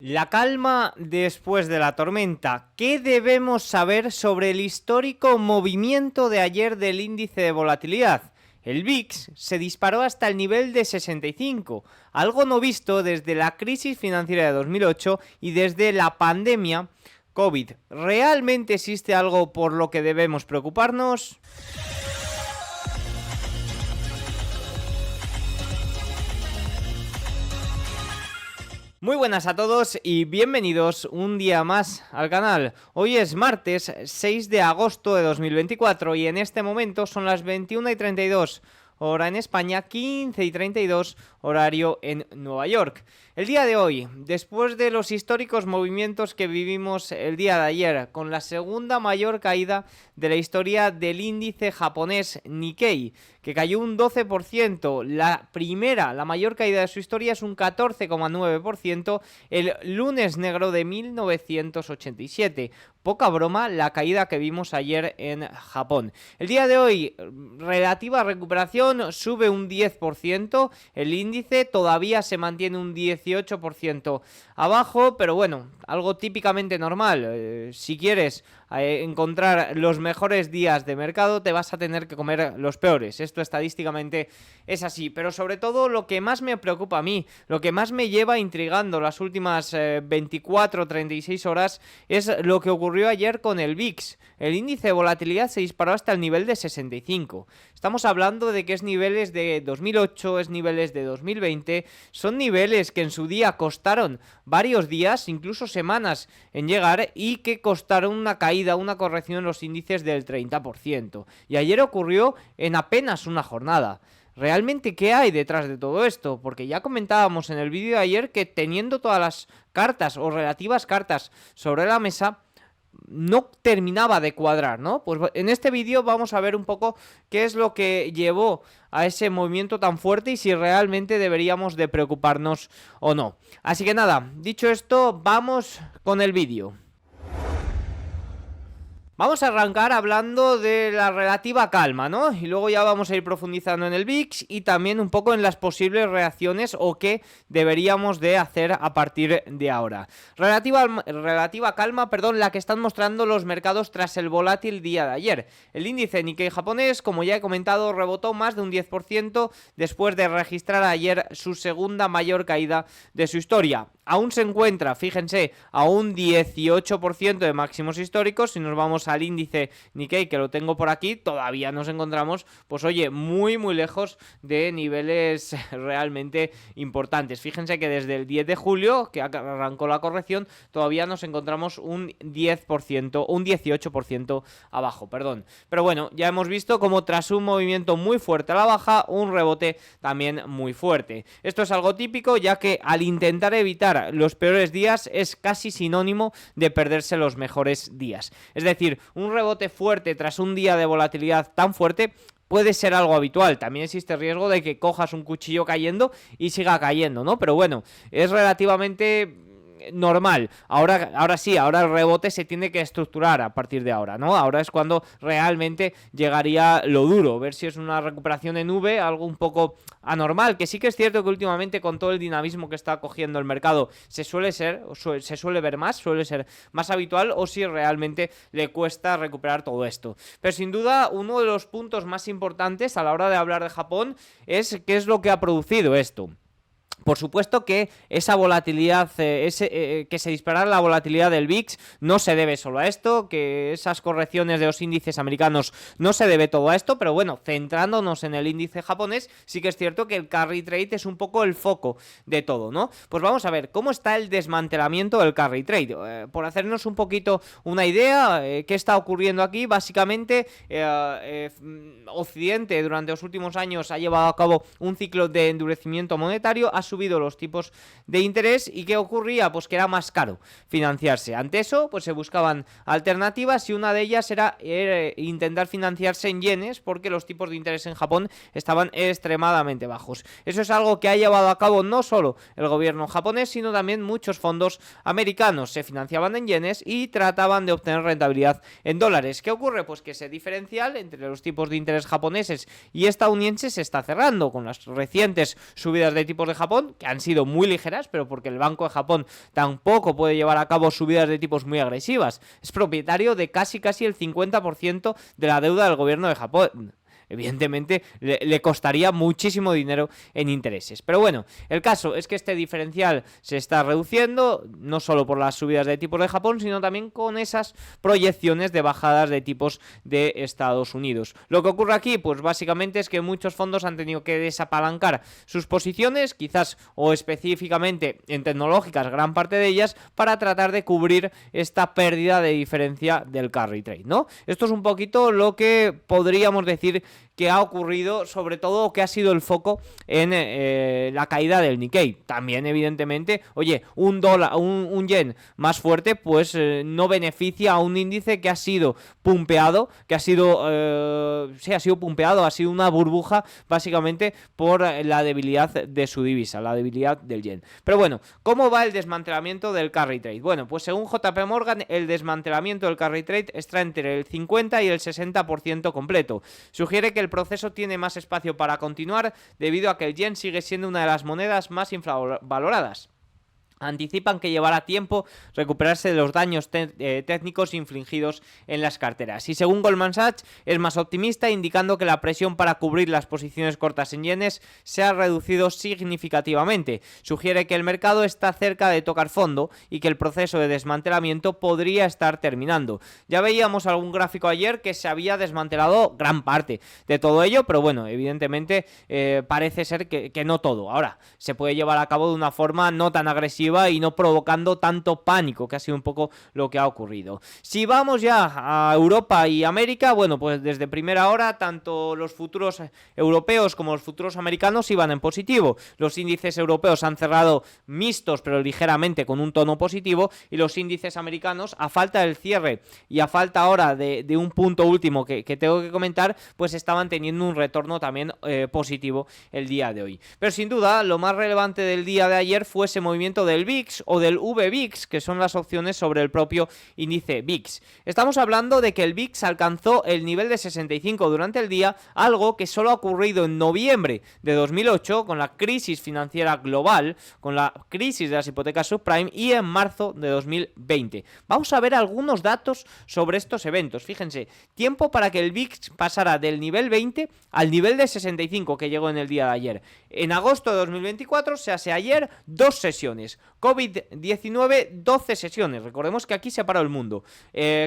La calma después de la tormenta. ¿Qué debemos saber sobre el histórico movimiento de ayer del índice de volatilidad? El VIX se disparó hasta el nivel de 65, algo no visto desde la crisis financiera de 2008 y desde la pandemia COVID. ¿Realmente existe algo por lo que debemos preocuparnos? Muy buenas a todos y bienvenidos un día más al canal. Hoy es martes 6 de agosto de 2024 y en este momento son las 21:32 hora en España, 15:32 horario en Nueva York. El día de hoy, después de los históricos movimientos que vivimos el día de ayer, con la segunda mayor caída de la historia del índice japonés Nikkei, que cayó un 12%, la mayor caída de su historia es un 14,9%, el lunes negro de 1987. Poca broma la caída que vimos ayer en Japón. El día de hoy, relativa recuperación, sube un 10%, el índice todavía se mantiene un 18% abajo, pero bueno, algo típicamente normal. Si quieres encontrar los mejores días de mercado, te vas a tener que comer los peores. Esto estadísticamente es así, pero sobre todo lo que más me preocupa a mí, lo que más me lleva intrigando las últimas 24-36 horas es lo que ocurrió ayer con el VIX. El índice de volatilidad se disparó hasta el nivel de 65. Estamos hablando de que es niveles de 2008, es niveles de 2020, son niveles que en su día costaron varios días, incluso semanas en llegar, y que costaron una caída, una corrección en los índices del 30%. Y ayer ocurrió en apenas una jornada. ¿Realmente qué hay detrás de todo esto? Porque ya comentábamos en el vídeo de ayer que teniendo todas las cartas o relativas cartas sobre la mesa, no terminaba de cuadrar, ¿no? Pues en este vídeo vamos a ver un poco qué es lo que llevó a ese movimiento tan fuerte y si realmente deberíamos de preocuparnos o no. Así que nada, dicho esto, vamos con el vídeo. Vamos a arrancar hablando de la relativa calma, ¿no? Y luego ya vamos a ir profundizando en el VIX y también un poco en las posibles reacciones o qué deberíamos de hacer a partir de ahora. Relativa calma, la que están mostrando los mercados tras el volátil día de ayer. El índice Nikkei japonés, como ya he comentado, rebotó más de un 10% después de registrar ayer su segunda mayor caída de su historia. Aún se encuentra, fíjense, a un 18% de máximos históricos. Si nos vamos al índice Nikkei, que lo tengo por aquí, todavía nos encontramos, pues oye, muy lejos de niveles realmente importantes. Fíjense que desde el 10 de julio, que arrancó la corrección, todavía nos encontramos un 10%, un 18% abajo, perdón. Pero bueno, ya hemos visto como tras un movimiento muy fuerte a la baja, un rebote también muy fuerte. Esto es algo típico, ya que al intentar evitar los peores días es casi sinónimo de perderse los mejores días. Es decir, un rebote fuerte tras un día de volatilidad tan fuerte puede ser algo habitual. También existe riesgo de que cojas un cuchillo cayendo y siga cayendo, ¿no? Pero bueno, es relativamente normal. Ahora sí, ahora el rebote se tiene que estructurar a partir de ahora, ¿no? Ahora es cuando realmente llegaría lo duro, ver si es una recuperación en V, algo un poco anormal, que sí que es cierto que últimamente con todo el dinamismo que está cogiendo el mercado se suele ver más, suele ser más habitual, o si realmente le cuesta recuperar todo esto. Pero sin duda uno de los puntos más importantes a la hora de hablar de Japón es qué es lo que ha producido esto. Por supuesto que esa volatilidad, que se disparara la volatilidad del VIX no se debe solo a esto, que esas correcciones de los índices americanos no se debe todo a esto, pero bueno, centrándonos en el índice japonés, sí que es cierto que el carry trade es un poco el foco de todo, ¿no? Pues vamos a ver cómo está el desmantelamiento del carry trade. Por hacernos un poquito una idea, ¿qué está ocurriendo aquí? Básicamente, Occidente durante los últimos años ha llevado a cabo un ciclo de endurecimiento monetario, ha subido los tipos de interés y ¿qué ocurría? Pues que era más caro financiarse. Ante eso, pues se buscaban alternativas y una de ellas era intentar financiarse en yenes porque los tipos de interés en Japón estaban extremadamente bajos. Eso es algo que ha llevado a cabo no solo el gobierno japonés, sino también muchos fondos americanos. Se financiaban en yenes y trataban de obtener rentabilidad en dólares. ¿Qué ocurre? Pues que ese diferencial entre los tipos de interés japoneses y estadounidenses se está cerrando con las recientes subidas de tipos de Japón. Japón, que han sido muy ligeras, pero porque el Banco de Japón tampoco puede llevar a cabo subidas de tipos muy agresivas. Es propietario de casi el 50% de la deuda del gobierno de Japón. Evidentemente le costaría muchísimo dinero en intereses. Pero bueno, el caso es que este diferencial se está reduciendo, no solo por las subidas de tipos de Japón, sino también con esas proyecciones de bajadas de tipos de Estados Unidos. Lo que ocurre aquí, pues básicamente es que muchos fondos han tenido que desapalancar sus posiciones, quizás o específicamente en tecnológicas, gran parte de ellas, para tratar de cubrir esta pérdida de diferencia del carry trade, ¿no? Esto es un poquito lo que podríamos decir que ha ocurrido, sobre todo que ha sido el foco en la caída del Nikkei. También, evidentemente, oye, un yen más fuerte, pues no beneficia a un índice que ha sido pumpeado, ha sido pumpeado, ha sido una burbuja, básicamente, por la debilidad de su divisa, la debilidad del yen. Pero bueno, ¿cómo va el desmantelamiento del carry trade? Bueno, pues según JP Morgan, el desmantelamiento del carry trade está entre el 50 y el 60% completo. Sugiere que el proceso tiene más espacio para continuar debido a que el yen sigue siendo una de las monedas más infravaloradas. Anticipan que llevará tiempo recuperarse de los daños técnicos infligidos en las carteras. Y según Goldman Sachs, es más optimista, indicando que la presión para cubrir las posiciones cortas en yenes se ha reducido significativamente. Sugiere que el mercado está cerca de tocar fondo y que el proceso de desmantelamiento podría estar terminando. Ya veíamos algún gráfico ayer que se había desmantelado gran parte de todo ello, pero bueno, evidentemente parece ser que no todo. Ahora, se puede llevar a cabo de una forma no tan agresiva y no provocando tanto pánico, que ha sido un poco lo que ha ocurrido. Si vamos ya a Europa y América, bueno, pues desde primera hora tanto los futuros europeos como los futuros americanos iban en positivo. Los índices europeos han cerrado mixtos pero ligeramente con un tono positivo, y los índices americanos, a falta del cierre y a falta ahora de un punto último que tengo que comentar, pues estaban teniendo un retorno también positivo el día de hoy. Pero sin duda lo más relevante del día de ayer fue ese movimiento del VIX o del VVIX, que son las opciones sobre el propio índice VIX. Estamos hablando de que el VIX alcanzó el nivel de 65 durante el día, algo que solo ha ocurrido en noviembre de 2008 con la crisis financiera global, con la crisis de las hipotecas subprime, y en marzo de 2020. Vamos a ver algunos datos sobre estos eventos. Fíjense, tiempo para que el VIX pasara del nivel 20 al nivel de 65 que llegó en el día de ayer. En agosto de 2024, se hace ayer, 2 sesiones. COVID-19, 12 sesiones. Recordemos que aquí se paró el mundo.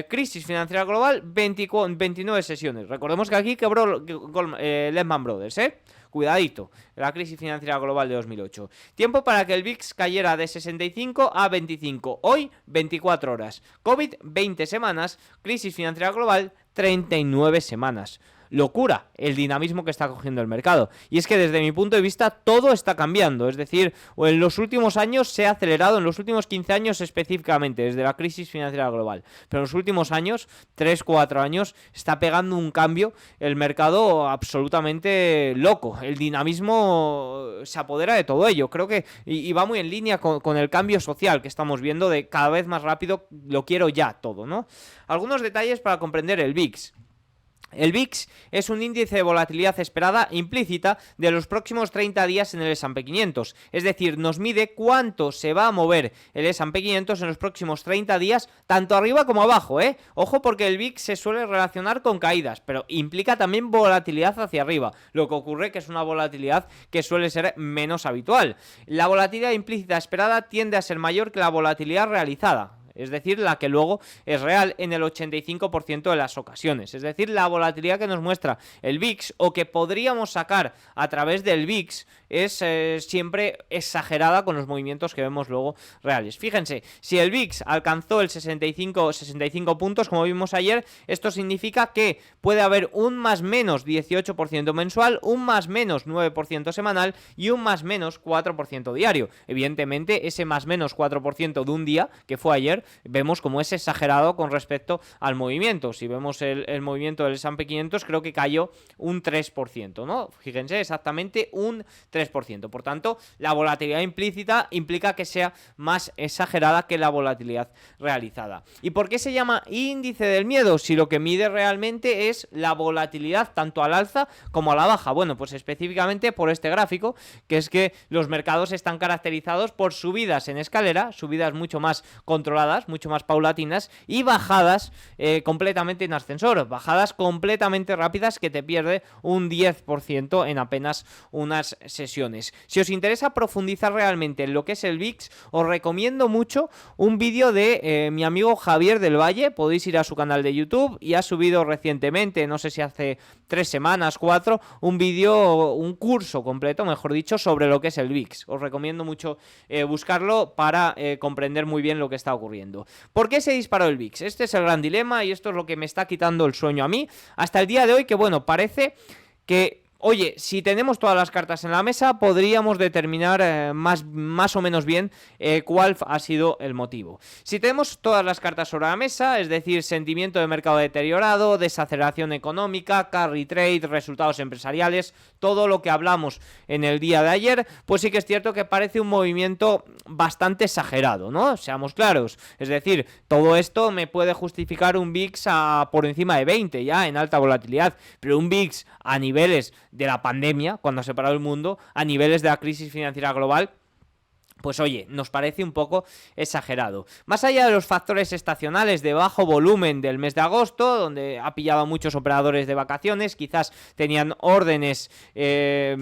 Crisis financiera global, 29 sesiones. Recordemos que aquí quebró Lehman Brothers, Cuidadito, la crisis financiera global de 2008. Tiempo para que el VIX cayera de 65 a 25. Hoy, 24 horas. COVID, 20 semanas. Crisis financiera global, 39 semanas. Locura el dinamismo que está cogiendo el mercado. Y es que desde mi punto de vista todo está cambiando. Es decir, en los últimos años se ha acelerado, en los últimos 15 años específicamente, desde la crisis financiera global. Pero en los últimos años, 3-4 años, está pegando un cambio el mercado absolutamente loco. El dinamismo se apodera de todo ello. Creo que y va muy en línea con el cambio social que estamos viendo de cada vez más rápido, lo quiero ya todo, ¿no? Algunos detalles para comprender el VIX. El VIX es un índice de volatilidad esperada implícita de los próximos 30 días en el S&P 500, es decir, nos mide cuánto se va a mover el S&P 500 en los próximos 30 días, tanto arriba como abajo, Ojo, porque el VIX se suele relacionar con caídas, pero implica también volatilidad hacia arriba, lo que ocurre que es una volatilidad que suele ser menos habitual. La volatilidad implícita esperada tiende a ser mayor que la volatilidad realizada, es decir, la que luego es real en el 85% de las ocasiones. Es decir, la volatilidad que nos muestra el VIX o que podríamos sacar a través del VIX es siempre exagerada con los movimientos que vemos luego reales. Fíjense, si el VIX alcanzó el 65 puntos, como vimos ayer, esto significa que puede haber un más menos 18% mensual, un más menos 9% semanal y un más menos 4% diario. Evidentemente, ese más menos 4% de un día, que fue ayer, ayer, vemos como es exagerado con respecto al movimiento. Si vemos el movimiento del S&P 500, creo que cayó un 3%, ¿no? Fíjense, exactamente un 3%. Por tanto, la volatilidad implícita implica que sea más exagerada que la volatilidad realizada. ¿Y por qué se llama índice del miedo? Si lo que mide realmente es la volatilidad tanto al alza como a la baja. Bueno, pues específicamente por este gráfico, que es que los mercados están caracterizados por subidas en escalera, subidas mucho más controladas, mucho más paulatinas, y bajadas completamente en ascensor, bajadas completamente rápidas que te pierde un 10% en apenas unas sesiones. Si os interesa profundizar realmente en lo que es el VIX, os recomiendo mucho un vídeo de mi amigo Javier del Valle. Podéis ir a su canal de YouTube y ha subido recientemente, no sé si hace 3 semanas, 4, un vídeo, un curso completo, mejor dicho, sobre lo que es el VIX. Os recomiendo mucho buscarlo para comprender muy bien lo que está ocurriendo. ¿Por qué se disparó el VIX? Este es el gran dilema y esto es lo que me está quitando el sueño a mí hasta el día de hoy, que bueno, parece que, oye, si tenemos todas las cartas en la mesa, podríamos determinar más o menos bien cuál ha sido el motivo. Si tenemos todas las cartas sobre la mesa, es decir, sentimiento de mercado deteriorado, desaceleración económica, carry trade, resultados empresariales, todo lo que hablamos en el día de ayer, pues sí que es cierto que parece un movimiento bastante exagerado, ¿no? Seamos claros. Es decir, todo esto me puede justificar un VIX por encima de 20 ya en alta volatilidad, pero un VIX a niveles de la pandemia, cuando se paró el mundo, a niveles de la crisis financiera global, pues oye, nos parece un poco exagerado. Más allá de los factores estacionales de bajo volumen del mes de agosto, donde ha pillado a muchos operadores de vacaciones, quizás tenían órdenes que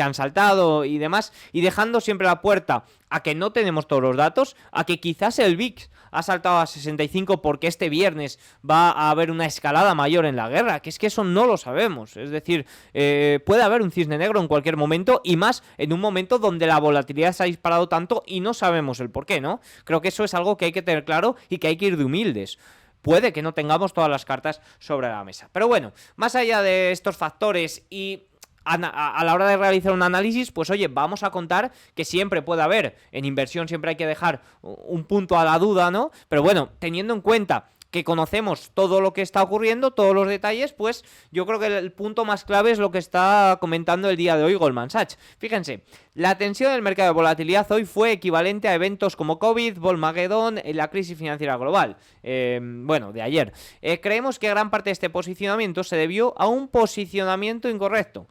han saltado y demás, y dejando siempre la puerta a que no tenemos todos los datos, a que quizás el VIX ha saltado a 65 porque este viernes va a haber una escalada mayor en la guerra, que es que eso no lo sabemos. Es decir, puede haber un cisne negro en cualquier momento, y más en un momento donde la volatilidad se ha disparado tanto y no sabemos el por qué, ¿no? Creo que eso es algo que hay que tener claro y que hay que ir de humildes. Puede que no tengamos todas las cartas sobre la mesa. Pero bueno, más allá de estos factores y a la hora de realizar un análisis, pues oye, vamos a contar que siempre puede haber, en inversión siempre hay que dejar un punto a la duda, ¿no? Pero bueno, teniendo en cuenta que conocemos todo lo que está ocurriendo, todos los detalles, pues yo creo que el punto más clave es lo que está comentando el día de hoy Goldman Sachs. Fíjense, la tensión del mercado de volatilidad hoy fue equivalente a eventos como COVID, Volmageddon, la crisis financiera global, de ayer. Creemos que gran parte de este posicionamiento se debió a un posicionamiento incorrecto.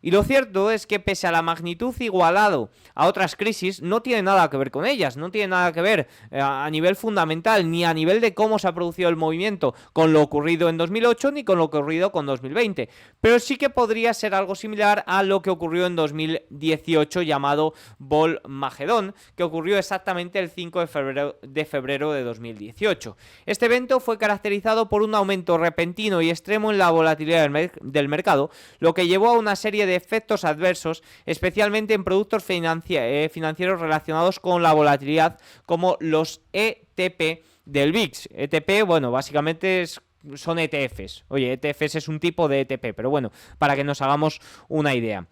Y lo cierto es que pese a la magnitud igualado a otras crisis, no tiene nada que ver con ellas, no tiene nada que ver a nivel fundamental, ni a nivel de cómo se ha producido el movimiento con lo ocurrido en 2008, ni con lo que ocurrido con 2020. Pero sí que podría ser algo similar a lo que ocurrió en 2018 llamado Volmageddon, que ocurrió exactamente el 5 de febrero de 2018. Este evento fue caracterizado por un aumento repentino y extremo en la volatilidad del mercado, lo que llevó a una serie de efectos adversos, especialmente en productos financieros relacionados con la volatilidad, como los ETP del VIX. ETP, bueno, básicamente son ETFs. Oye, ETFs es un tipo de ETP, pero bueno, para que nos hagamos una idea.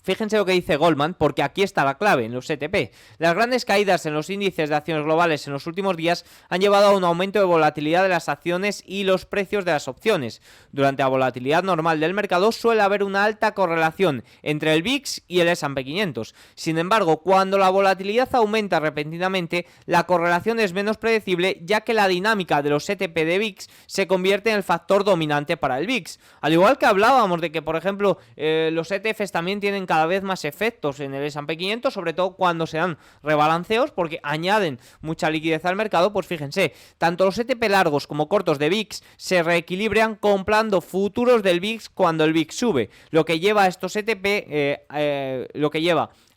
Fíjense lo que dice Goldman, porque aquí está la clave, en los ETP. Las grandes caídas en los índices de acciones globales en los últimos días han llevado a un aumento de volatilidad de las acciones y los precios de las opciones. Durante la volatilidad normal del mercado suele haber una alta correlación entre el VIX y el S&P 500. Sin embargo, cuando la volatilidad aumenta repentinamente, la correlación es menos predecible, ya que la dinámica de los ETP de VIX se convierte en el factor dominante para el VIX. Al igual que hablábamos de que, por ejemplo, los ETFs también tienen cada vez más efectos en el S&P 500, sobre todo cuando se dan rebalanceos, porque añaden mucha liquidez al mercado. Pues fíjense, tanto los ETP largos como cortos de VIX se reequilibran comprando futuros del VIX cuando el VIX sube, lo que lleva a estos ETP,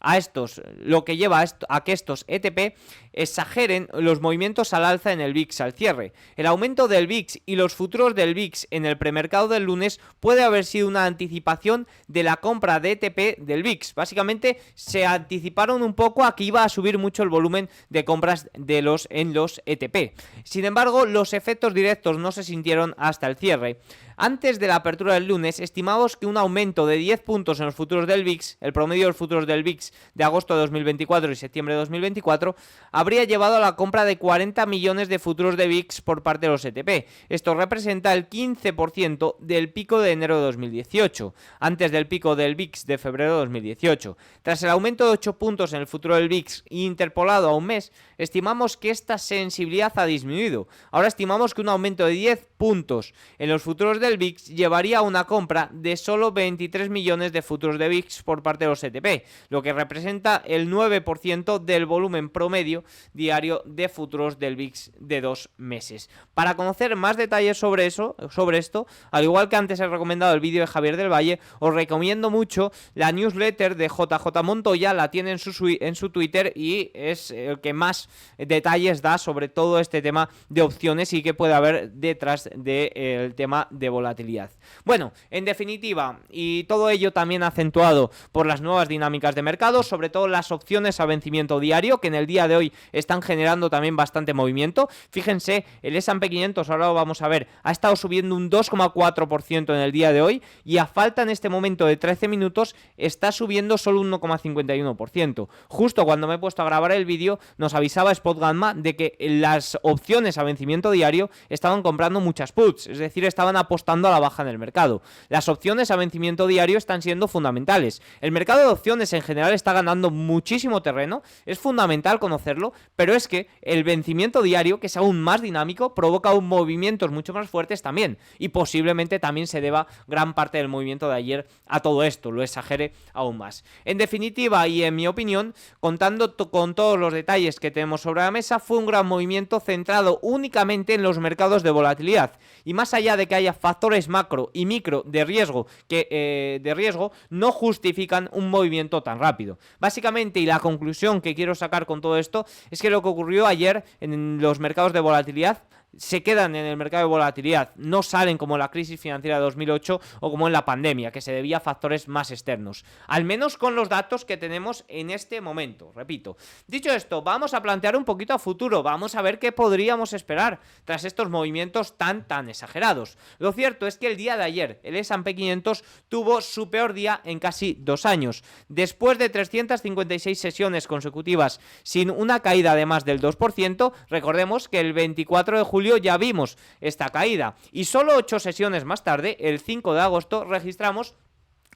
a que estos ETP exageren los movimientos al alza en el VIX al cierre. El aumento del VIX y los futuros del VIX en el premercado del lunes puede haber sido una anticipación de la compra de ETP del VIX. Básicamente se anticiparon un poco a que iba a subir mucho el volumen de compras en los ETP. Sin embargo, los efectos directos no se sintieron hasta el cierre. Antes de la apertura del lunes, estimamos que un aumento de 10 puntos en los futuros del VIX, el promedio de los futuros del VIX de agosto de 2024 y septiembre de 2024 habría llevado a la compra de 40 millones de futuros de VIX por parte de los ETP. Esto representa el 15% del pico de enero de 2018, antes del pico del VIX de febrero de 2018. Tras el aumento de 8 puntos en el futuro del VIX interpolado a un mes, estimamos que esta sensibilidad ha disminuido. Ahora estimamos que un aumento de 10 puntos en los futuros del VIX llevaría a una compra de solo 23 millones de futuros de VIX por parte de los ETP, lo que representa el 9% del volumen promedio diario de futuros del VIX de 2 meses. Para conocer más detalles sobre esto, al igual que antes he recomendado el vídeo de Javier del Valle, os recomiendo mucho la newsletter de JJ Montoya, la tiene en su Twitter y es el que más detalles da sobre todo este tema de opciones y qué puede haber detrás del tema de volatilidad. Bueno, en definitiva, y todo ello también acentuado por las nuevas dinámicas de mercado, sobre todo las opciones a vencimiento diario, que en el día de hoy están generando también bastante movimiento. Fíjense, el S&P 500, ahora lo vamos a ver, ha estado subiendo un 2,4% en el día de hoy y a falta en este momento de 13 minutos está subiendo solo un 1,51%. Justo cuando me he puesto a grabar el vídeo nos avisaba Spot Gamma de que las opciones a vencimiento diario estaban comprando muchas puts, es decir, estaban apostando a la baja en el mercado. Las opciones a vencimiento diario están siendo fundamentales. El mercado de opciones en general está ganando muchísimo terreno, es fundamental conocerlo, pero es que el vencimiento diario, que es aún más dinámico, provoca movimientos mucho más fuertes también, y posiblemente también se deba gran parte del movimiento de ayer a todo esto, lo exagere aún más. En definitiva, y en mi opinión, contando con todos los detalles que tenemos sobre la mesa, fue un gran movimiento centrado únicamente en los mercados de volatilidad, y más allá de que haya factores macro y micro de riesgo no justifican un movimiento tan rápido. Básicamente, y la conclusión que quiero sacar con todo esto, es que lo que ocurrió ayer en los mercados de volatilidad se quedan en el mercado de volatilidad, no salen como en la crisis financiera de 2008 o como en la pandemia, que se debía a factores más externos, al menos con los datos que tenemos en este momento, repito. Dicho esto, vamos a plantear un poquito a futuro, vamos a ver qué podríamos esperar tras estos movimientos tan exagerados. Lo cierto es que el día de ayer el S&P 500 tuvo su peor día en casi 2 años, después de 356 sesiones consecutivas sin una caída de más del 2%, recordemos que el 24 de julio ya vimos esta caída y solo 8 sesiones más tarde, el 5 de agosto, registramos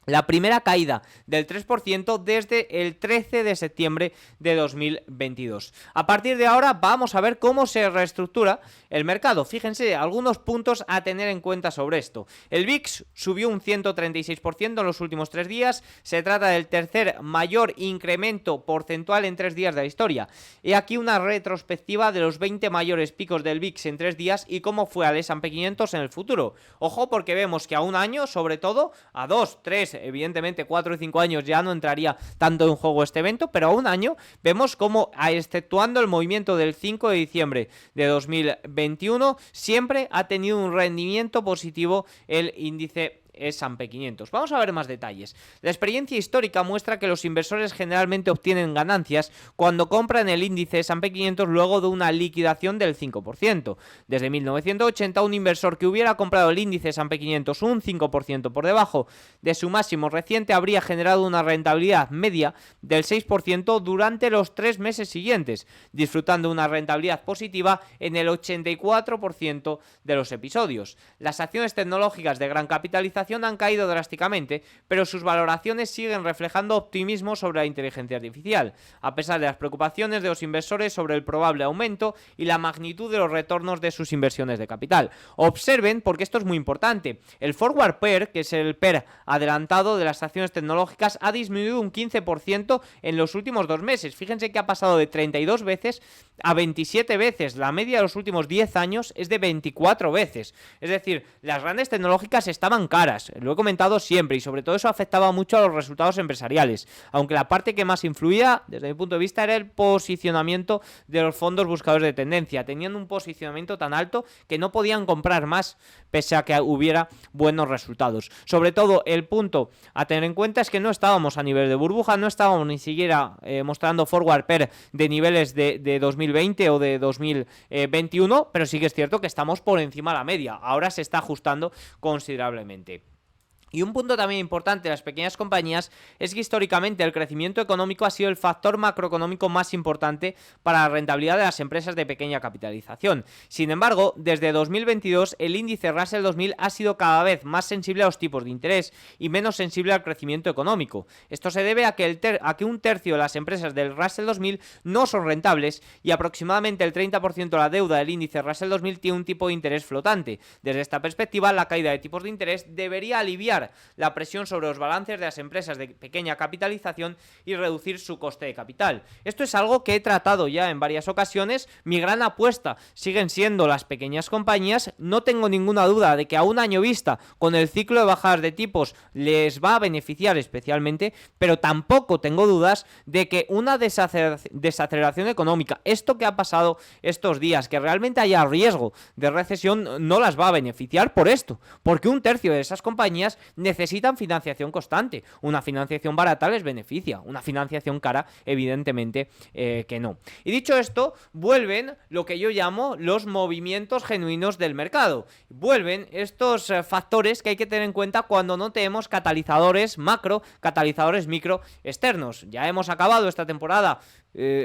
la primera caída del 3% desde el 13 de septiembre de 2022. A partir de ahora vamos a ver cómo se reestructura el mercado. Fíjense, algunos puntos a tener en cuenta sobre esto. El VIX subió un 136% en los últimos 3 días. Se trata del tercer mayor incremento porcentual en 3 días de la historia. He aquí una retrospectiva de los 20 mayores picos del VIX en 3 días y cómo fue al S&P 500 en el futuro. Ojo, porque vemos que a un año, sobre todo, a 2, 3, evidentemente 4 y 5 años ya no entraría tanto en juego este evento, pero a un año vemos como, exceptuando el movimiento del 5 de diciembre de 2021, siempre ha tenido un rendimiento positivo el índice S&P 500. Vamos a ver más detalles. La experiencia histórica muestra que los inversores generalmente obtienen ganancias cuando compran el índice S&P 500 luego de una liquidación del 5%. Desde 1980, un inversor que hubiera comprado el índice S&P 500 un 5% por debajo de su máximo reciente habría generado una rentabilidad media del 6% durante los 3 meses siguientes, disfrutando una rentabilidad positiva en el 84% de los episodios. Las acciones tecnológicas de gran capitalización han caído drásticamente, pero sus valoraciones siguen reflejando optimismo sobre la inteligencia artificial, a pesar de las preocupaciones de los inversores sobre el probable aumento y la magnitud de los retornos de sus inversiones de capital. Observen, porque esto es muy importante, el forward pair, que es el pair adelantado de las acciones tecnológicas, ha disminuido un 15% en los últimos 2 meses. Fíjense que ha pasado de 32 veces a 27 veces. La media de los últimos 10 años es de 24 veces. Es decir, las grandes tecnológicas estaban caras. Lo he comentado siempre y sobre todo eso afectaba mucho a los resultados empresariales, aunque la parte que más influía desde mi punto de vista era el posicionamiento de los fondos buscadores de tendencia. Tenían un posicionamiento tan alto que no podían comprar más pese a que hubiera buenos resultados. Sobre todo el punto a tener en cuenta es que no estábamos a nivel de burbuja, no estábamos ni siquiera mostrando forward pair de niveles de 2020 o de 2021, pero sí que es cierto que estamos por encima de la media. Ahora se está ajustando considerablemente. Y un punto también importante de las pequeñas compañías es que históricamente el crecimiento económico ha sido el factor macroeconómico más importante para la rentabilidad de las empresas de pequeña capitalización. Sin embargo, desde 2022 el índice Russell 2000 ha sido cada vez más sensible a los tipos de interés y menos sensible al crecimiento económico. Esto se debe a que un tercio de las empresas del Russell 2000 no son rentables y aproximadamente el 30% de la deuda del índice Russell 2000 tiene un tipo de interés flotante. Desde esta perspectiva, la caída de tipos de interés debería aliviar la presión sobre los balances de las empresas de pequeña capitalización y reducir su coste de capital. Esto es algo que he tratado ya en varias ocasiones. Mi gran apuesta siguen siendo las pequeñas compañías. No tengo ninguna duda de que a un año vista, con el ciclo de bajadas de tipos, les va a beneficiar especialmente, pero tampoco tengo dudas de que una desaceleración económica, esto que ha pasado estos días, que realmente haya riesgo de recesión, no las va a beneficiar por esto, porque un tercio de esas compañías necesitan financiación constante. Una financiación barata les beneficia, una financiación cara evidentemente que no. Y dicho esto, vuelven lo que yo llamo los movimientos genuinos del mercado. Vuelven estos factores que hay que tener en cuenta cuando no tenemos catalizadores macro, catalizadores micro externos. Ya hemos acabado esta temporada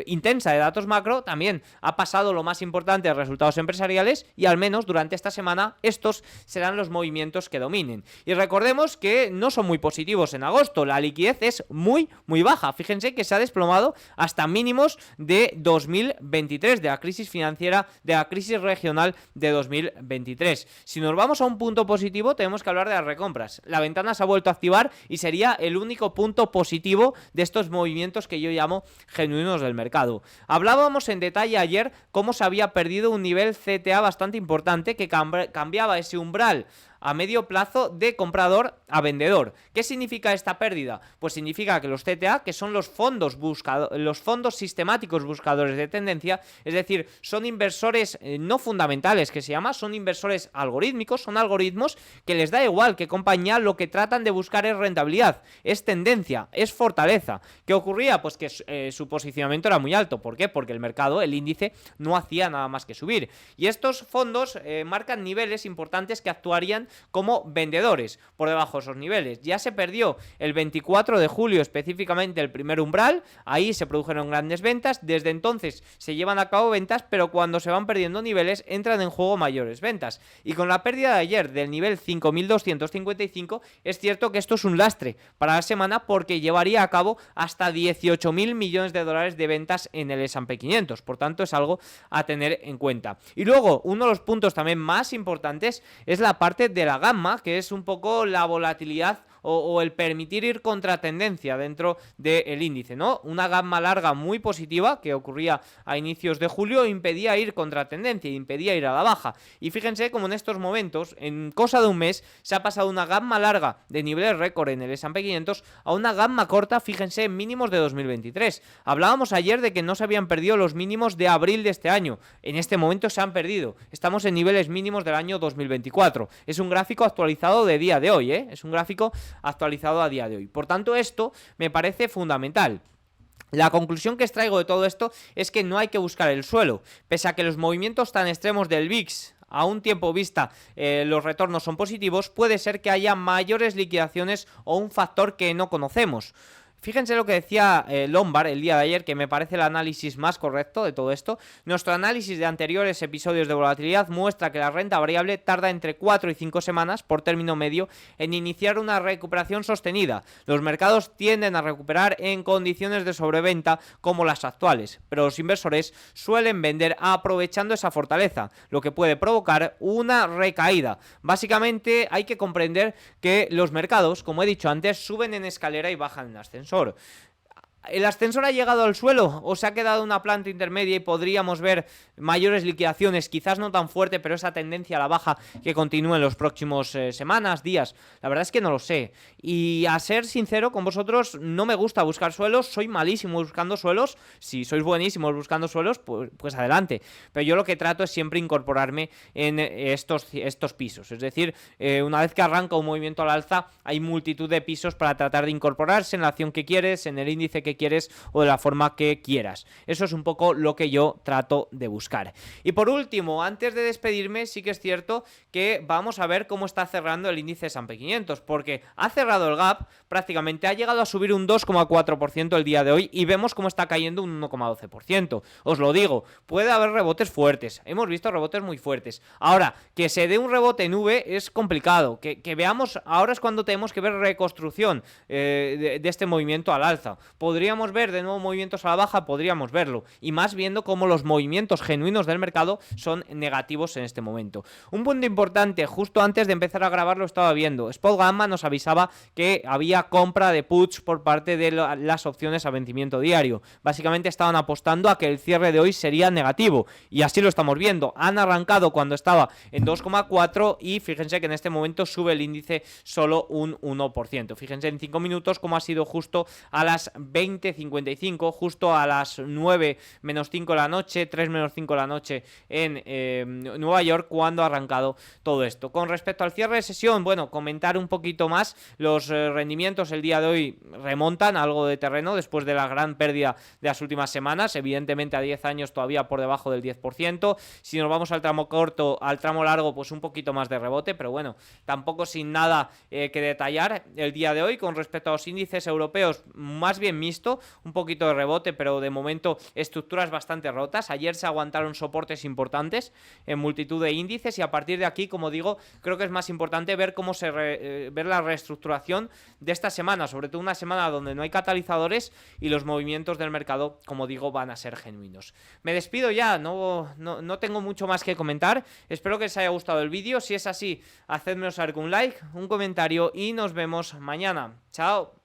intensa de datos macro, también ha pasado lo más importante de resultados empresariales y al menos durante esta semana estos serán los movimientos que dominen. Y recordemos que no son muy positivos en agosto, la liquidez es muy baja, fíjense que se ha desplomado hasta mínimos de 2023, de la crisis financiera, de la crisis regional de 2023. Si nos vamos a un punto positivo, tenemos que hablar de las recompras. La ventana se ha vuelto a activar y sería el único punto positivo de estos movimientos que yo llamo genuinos del mercado. Hablábamos en detalle ayer cómo se había perdido un nivel CTA bastante importante que cambiaba ese umbral a medio plazo de comprador a vendedor. ¿Qué significa esta pérdida? Pues significa que los CTA, que son los fondos sistemáticos buscadores de tendencia, es decir, son inversores no fundamentales, que se llama, son inversores algorítmicos, son algoritmos que les da igual qué compañía, lo que tratan de buscar es rentabilidad, es tendencia, es fortaleza. ¿Qué ocurría? Pues que su posicionamiento era muy alto. ¿Por qué? Porque el mercado, el índice, no hacía nada más que subir. Y estos fondos marcan niveles importantes que actuarían como vendedores por debajo de esos niveles. Ya se perdió el 24 de julio específicamente el primer umbral, ahí se produjeron grandes ventas, desde entonces se llevan a cabo ventas, pero cuando se van perdiendo niveles entran en juego mayores ventas. Y con la pérdida de ayer del nivel 5.255 es cierto que esto es un lastre para la semana porque llevaría a cabo hasta 18.000 millones de dólares de ventas en el S&P 500, por tanto es algo a tener en cuenta. Y luego uno de los puntos también más importantes es la parte de la gamma, que es un poco la volatilidad o el permitir ir contra tendencia dentro del índice, ¿no? Una gamma larga muy positiva que ocurría a inicios de julio impedía ir contra tendencia, impedía ir a la baja. Y fíjense como en estos momentos, en cosa de un mes, se ha pasado una gamma larga de niveles récord en el S&P 500 a una gamma corta, fíjense, en mínimos de 2023. Hablábamos ayer de que no se habían perdido los mínimos de abril de este año. En este momento se han perdido. Estamos en niveles mínimos del año 2024. Es un gráfico actualizado de día de hoy, ¿eh? Es un gráfico actualizado a día de hoy. Por tanto, esto me parece fundamental. La conclusión que extraigo de todo esto es que no hay que buscar el suelo. Pese a que los movimientos tan extremos del VIX a un tiempo vista los retornos son positivos, puede ser que haya mayores liquidaciones o un factor que no conocemos. Fíjense lo que decía Lombard el día de ayer, que me parece el análisis más correcto de todo esto. Nuestro análisis de anteriores episodios de volatilidad muestra que la renta variable tarda entre 4 y 5 semanas por término medio en iniciar una recuperación sostenida. Los mercados tienden a recuperar en condiciones de sobreventa como las actuales, pero los inversores suelen vender aprovechando esa fortaleza, lo que puede provocar una recaída. Básicamente hay que comprender que los mercados, como he dicho antes, suben en escalera y bajan en ascensor. ¿El ascensor ha llegado al suelo o se ha quedado una planta intermedia y podríamos ver mayores liquidaciones? Quizás no tan fuerte, pero esa tendencia a la baja que continúe en los próximos semanas, días. La verdad es que no lo sé. Y a ser sincero con vosotros, no me gusta buscar suelos. Soy malísimo buscando suelos. Si sois buenísimos buscando suelos, pues adelante. Pero yo lo que trato es siempre incorporarme en estos pisos. Es decir, una vez que arranca un movimiento al alza, hay multitud de pisos para tratar de incorporarse en la acción que quieres, en el índice que que quieres o de la forma que quieras. Eso es un poco lo que yo trato de buscar. Y por último, antes de despedirme, sí que es cierto que vamos a ver cómo está cerrando el índice S&P 500, porque ha cerrado el gap, prácticamente ha llegado a subir un 2,4% el día de hoy y vemos cómo está cayendo un 1,12%. Os lo digo, puede haber rebotes fuertes, hemos visto rebotes muy fuertes. Ahora, que se dé un rebote en V es complicado, que veamos, ahora es cuando tenemos que ver reconstrucción de este movimiento al alza. ¿Podríamos ver de nuevo movimientos a la baja? Podríamos verlo, y más viendo cómo los movimientos genuinos del mercado son negativos en este momento. Un punto importante, justo antes de empezar a grabar lo estaba viendo, Spot Gamma nos avisaba que había compra de puts por parte de las opciones a vencimiento diario. Básicamente estaban apostando a que el cierre de hoy sería negativo, y así lo estamos viendo. Han arrancado cuando estaba en 2,4 y fíjense que en este momento sube el índice solo un 1%. Fíjense en 5 minutos cómo ha sido justo a las 20:55, justo a las 9 menos 5 de la noche, 3 menos 5 de la noche en Nueva York, cuando ha arrancado todo esto. Con respecto al cierre de sesión, bueno, comentar un poquito más. Los rendimientos el día de hoy remontan algo de terreno después de la gran pérdida de las últimas semanas, evidentemente a 10 años todavía por debajo del 10%. Si nos vamos al tramo corto, al tramo largo, pues un poquito más de rebote, pero bueno, tampoco sin nada que detallar el día de hoy. Con respecto a los índices europeos, más bien mixto, un poquito de rebote, pero de momento estructuras bastante rotas. Ayer se aguantaron soportes importantes en multitud de índices y a partir de aquí, como digo, creo que es más importante ver cómo ver la reestructuración de esta semana, sobre todo una semana donde no hay catalizadores y los movimientos del mercado, como digo, van a ser genuinos. Me despido ya, no tengo mucho más que comentar. Espero que os haya gustado el vídeo. Si es así, hacedme saber con un like, un comentario y nos vemos mañana. Chao.